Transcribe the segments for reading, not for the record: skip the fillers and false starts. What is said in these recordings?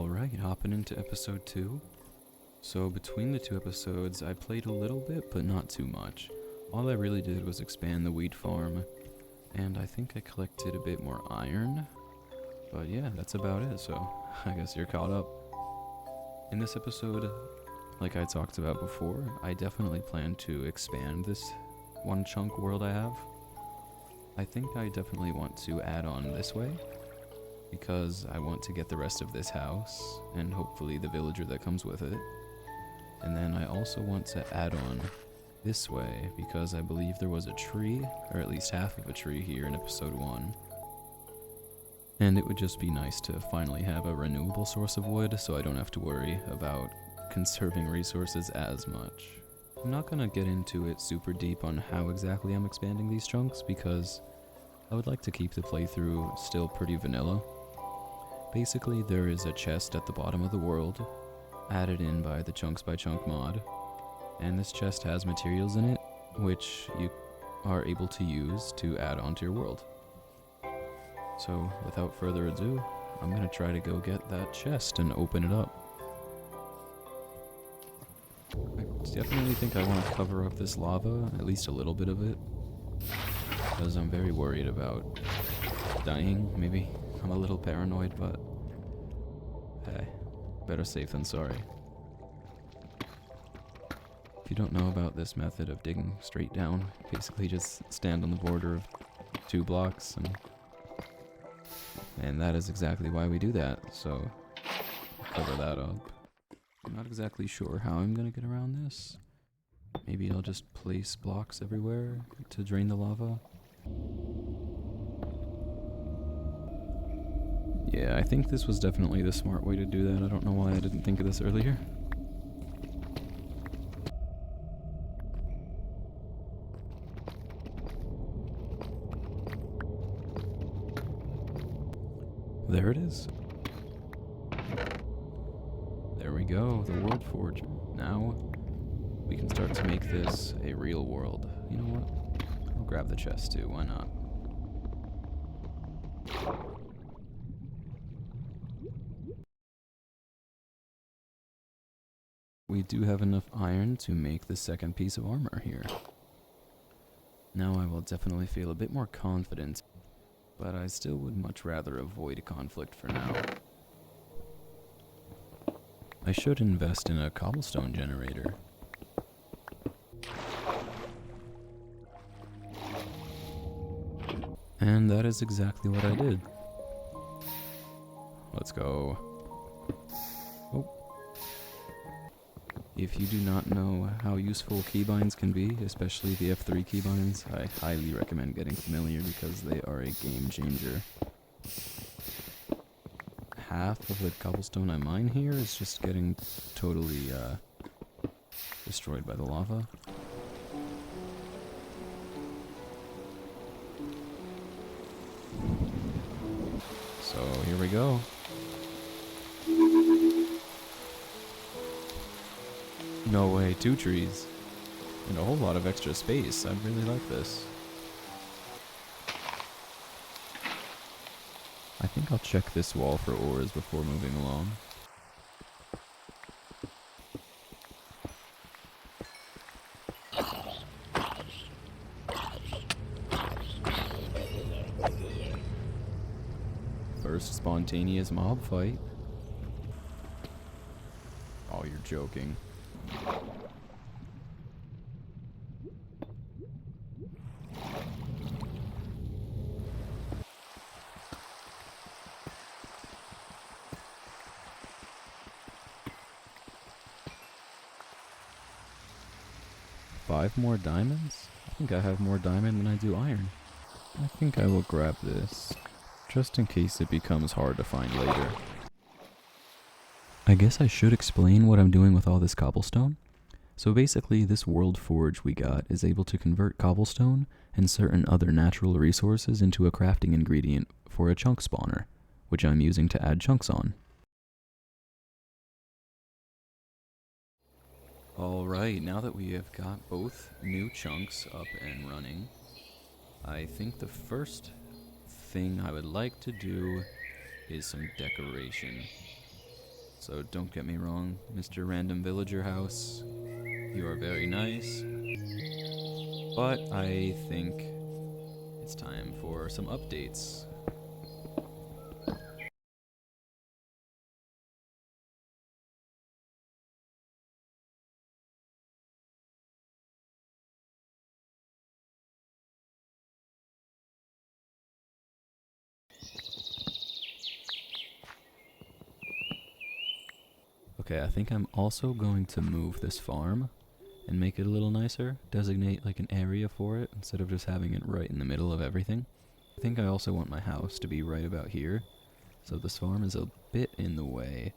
Alright, hopping into episode 2. So between the two episodes, I played a little bit, but not too much. All I really did was expand the wheat farm, and I think I collected a bit more iron. But yeah, that's about it, so I guess you're caught up. In this episode, like I talked about before, I definitely plan to expand this one chunk world I have. I think I definitely want to add on this way, because I want to get the rest of this house, and hopefully the villager that comes with it. And then I also want to add on this way, because I believe there was a tree, or at least half of a tree here in episode 1. And it would just be nice to finally have a renewable source of wood, so I don't have to worry about conserving resources as much. I'm not gonna get into it super deep on how exactly I'm expanding these chunks, because I would like to keep the playthrough still pretty vanilla. Basically, there is a chest at the bottom of the world, added in by the Chunks by Chunk mod, and this chest has materials in it, which you are able to use to add onto your world. So, without further ado, I'm gonna try to go get that chest and open it up. I definitely think I want to cover up this lava, at least a little bit of it, because I'm very worried about dying, maybe. I'm a little paranoid, but hey, better safe than sorry. If you don't know about this method of digging straight down, basically just stand on the border of 2 blocks, and that is exactly why we do that, so I'll cover that up. I'm not exactly sure how I'm gonna get around this. Maybe I'll just place blocks everywhere to drain the lava. Yeah, I think this was definitely the smart way to do that. I don't know why I didn't think of this earlier. There it is. There we go, the World Forge. Now, we can start to make this a real world. You know what? I'll grab the chest too, why not? We do have enough iron to make the second piece of armor here. Now I will definitely feel a bit more confident, but I still would much rather avoid conflict for now. I should invest in a cobblestone generator. And that is exactly what I did. Let's go. Oh. If you do not know how useful keybinds can be, especially the F3 keybinds, I highly recommend getting familiar because they are a game changer. Half of the cobblestone I mine here is just getting totally destroyed by the lava. So here we go. No way, 2 trees. And a whole lot of extra space. I really like this. I think I'll check this wall for ores before moving along. First spontaneous mob fight. Oh, you're joking. Five more diamonds? I think I have more diamond than I do iron. I think I will grab this, just in case it becomes hard to find later. I guess I should explain what I'm doing with all this cobblestone. So basically, this world forge we got is able to convert cobblestone and certain other natural resources into a crafting ingredient for a chunk spawner, which I'm using to add chunks on. Alright, now that we have got both new chunks up and running, I think the first thing I would like to do is some decoration. So don't get me wrong, Mr. Random Villager House, you are very nice, but I think it's time for some updates. Okay, I think I'm also going to move this farm and make it a little nicer. Designate like an area for it instead of just having it right in the middle of everything. I think I also want my house to be right about here, so this farm is a bit in the way.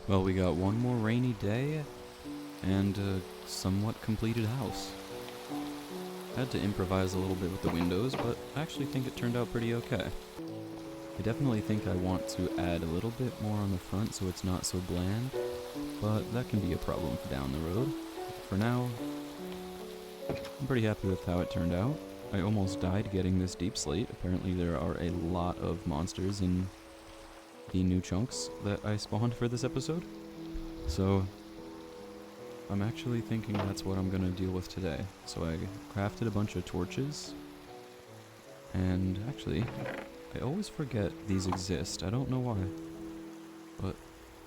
Well, we got one more rainy day and a somewhat completed house. Had to improvise a little bit with the windows, but I actually think it turned out pretty okay. I definitely think I want to add a little bit more on the front so it's not so bland, but that can be a problem down the road. For now, I'm pretty happy with how it turned out. I almost died getting this deep slate. Apparently there are a lot of monsters in the new chunks that I spawned for this episode. So I'm actually thinking that's what I'm gonna deal with today. So I crafted a bunch of torches, and actually I always forget these exist. I don't know why, but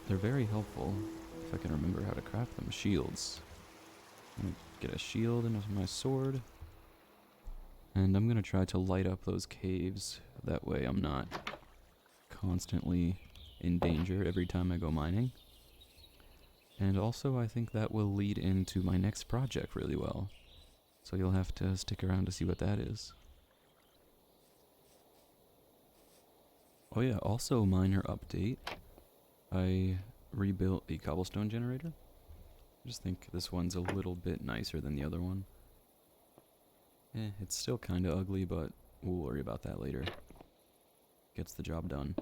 they're very helpful if I can remember how to craft them. Shields. I'm gonna get a shield and my sword, and I'm gonna try to light up those caves. That way I'm not constantly in danger every time I go mining. And also I think that will lead into my next project really well. So you'll have to stick around to see what that is. Oh yeah, also minor update. I rebuilt the cobblestone generator. I just think this one's a little bit nicer than the other one. It's still kinda ugly, but we'll worry about that later. Gets the job done.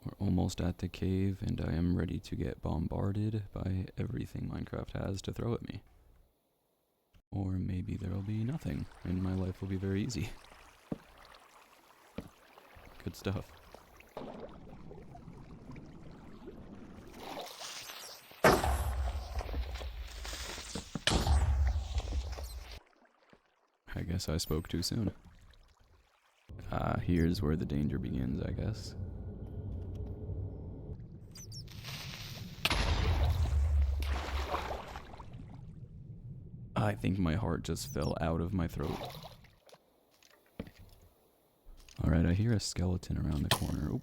We're almost at the cave, and I am ready to get bombarded by everything Minecraft has to throw at me. Or maybe there'll be nothing, and my life will be very easy. Good stuff. guess I spoke too soon. Here's where the danger begins, I guess. I think my heart just fell out of my throat. Alright, I hear a skeleton around the corner. Oop.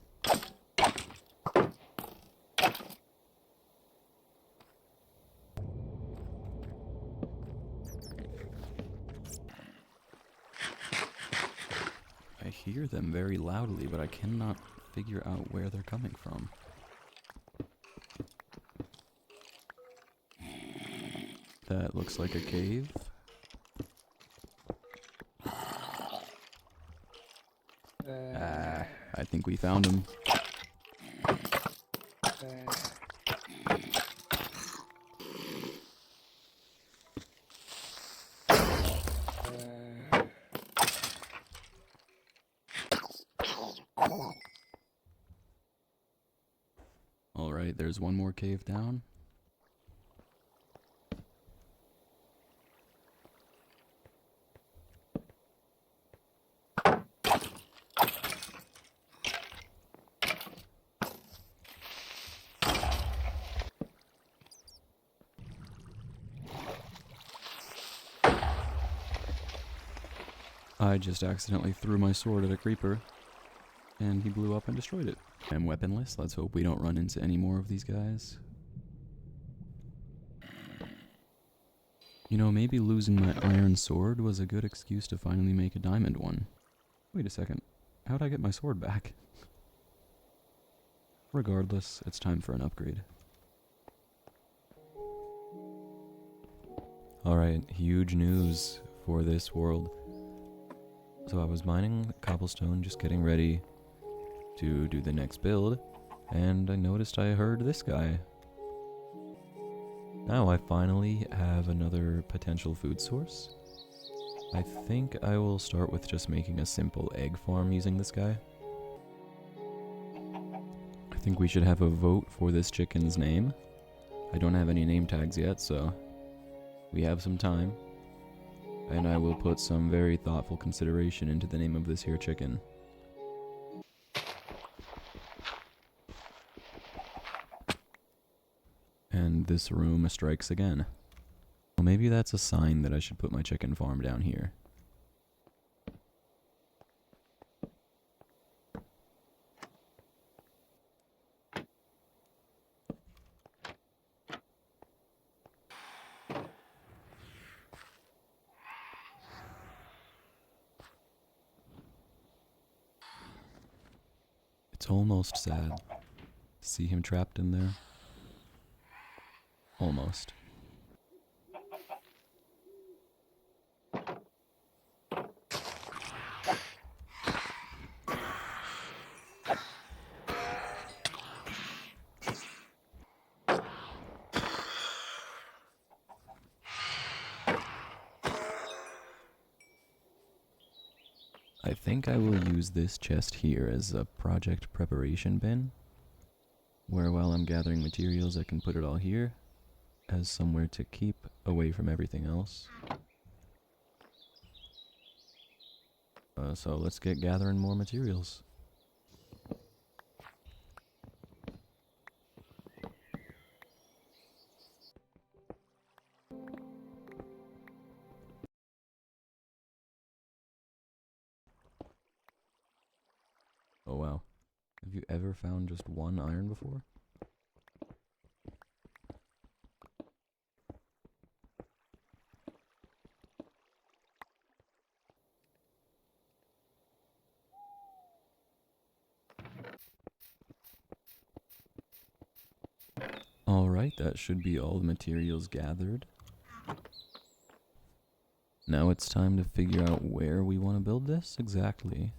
I hear them very loudly, but I cannot figure out where they're coming from. That looks like a cave. I think we found him. Alright, there's one more cave down. I just accidentally threw my sword at a creeper, and he blew up and destroyed it. I'm weaponless. Let's hope we don't run into any more of these guys. You know, maybe losing my iron sword was a good excuse to finally make a diamond one. Wait a second. How'd I get my sword back? Regardless, it's time for an upgrade. Alright, huge news for this world. So I was mining cobblestone, just getting ready to do the next build, and I noticed I heard this guy. Now I finally have another potential food source. I think I will start with just making a simple egg farm using this guy. I think we should have a vote for this chicken's name. I don't have any name tags yet, so we have some time. And I will put some very thoughtful consideration into the name of this here chicken. And this room strikes again. Well, maybe that's a sign that I should put my chicken farm down here. It's almost sad to see him trapped in there. Almost. I think I will use this chest here as a project preparation bin, where while I'm gathering materials I can put it all here as somewhere to keep away from everything else. So let's get gathering more materials. Oh wow. Have you ever found just one iron before? Alright, that should be all the materials gathered. Now it's time to figure out where we want to build this exactly.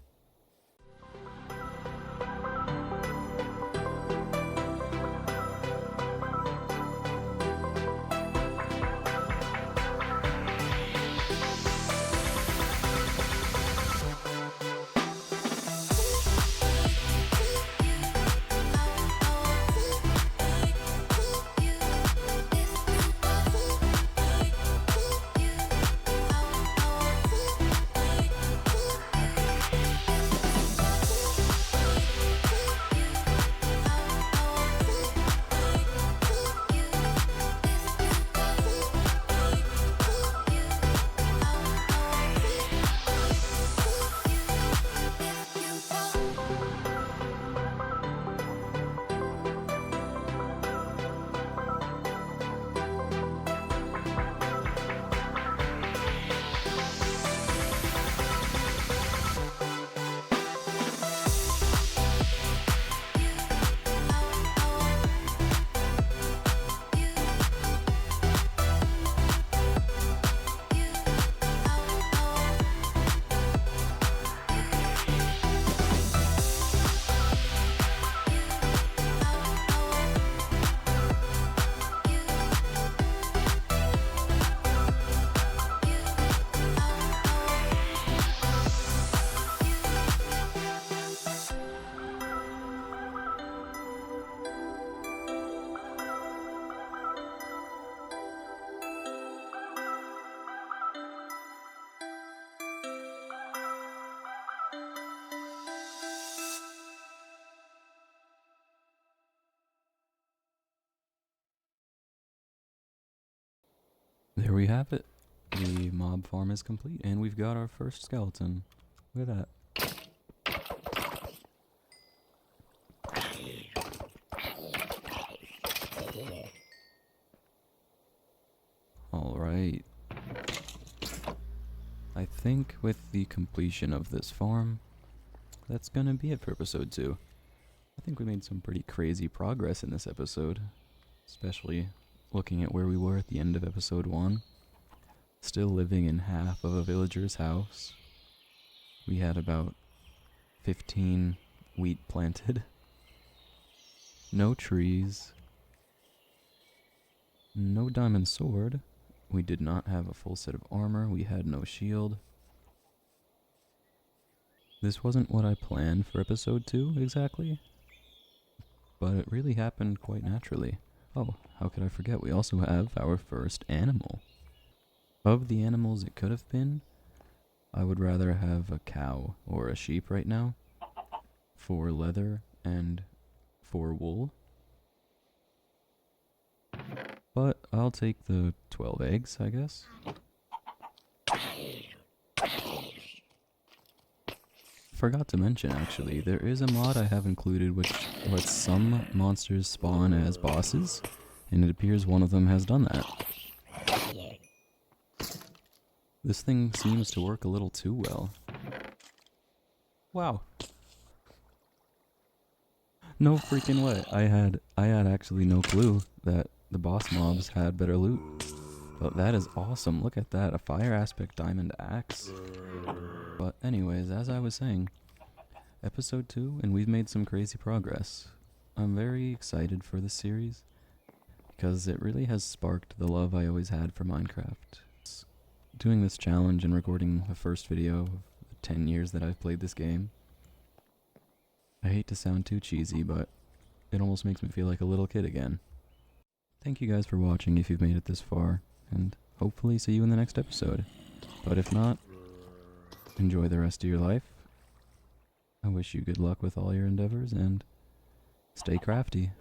have it. The mob farm is complete, and we've got our first skeleton. Look at that. Alright. I think with the completion of this farm, that's gonna be it for episode 2. I think we made some pretty crazy progress in this episode, especially looking at where we were at the end of episode 1. Still living in half of a villager's house. We had about 15 wheat planted. No trees. No diamond sword. We did not have a full set of armor. We had no shield. This wasn't what I planned for episode 2 exactly, but it really happened quite naturally. Oh, how could I forget? We also have our first animal. Of the animals it could have been, I would rather have a cow or a sheep right now for leather and for wool. But I'll take the 12 eggs, I guess. Forgot to mention, actually, there is a mod I have included which lets some monsters spawn as bosses, and it appears one of them has done that. This thing seems to work a little too well. Wow. No freaking way. I had actually no clue that the boss mobs had better loot. But that is awesome. Look at that. A fire aspect diamond axe. But anyways, as I was saying, episode 2, and we've made some crazy progress. I'm very excited for this series because it really has sparked the love I always had for Minecraft. Doing this challenge and recording the first video of the 10 years that I've played this game. I hate to sound too cheesy, but it almost makes me feel like a little kid again. Thank you guys for watching if you've made it this far, and hopefully see you in the next episode. But if not, enjoy the rest of your life. I wish you good luck with all your endeavors, and stay crafty.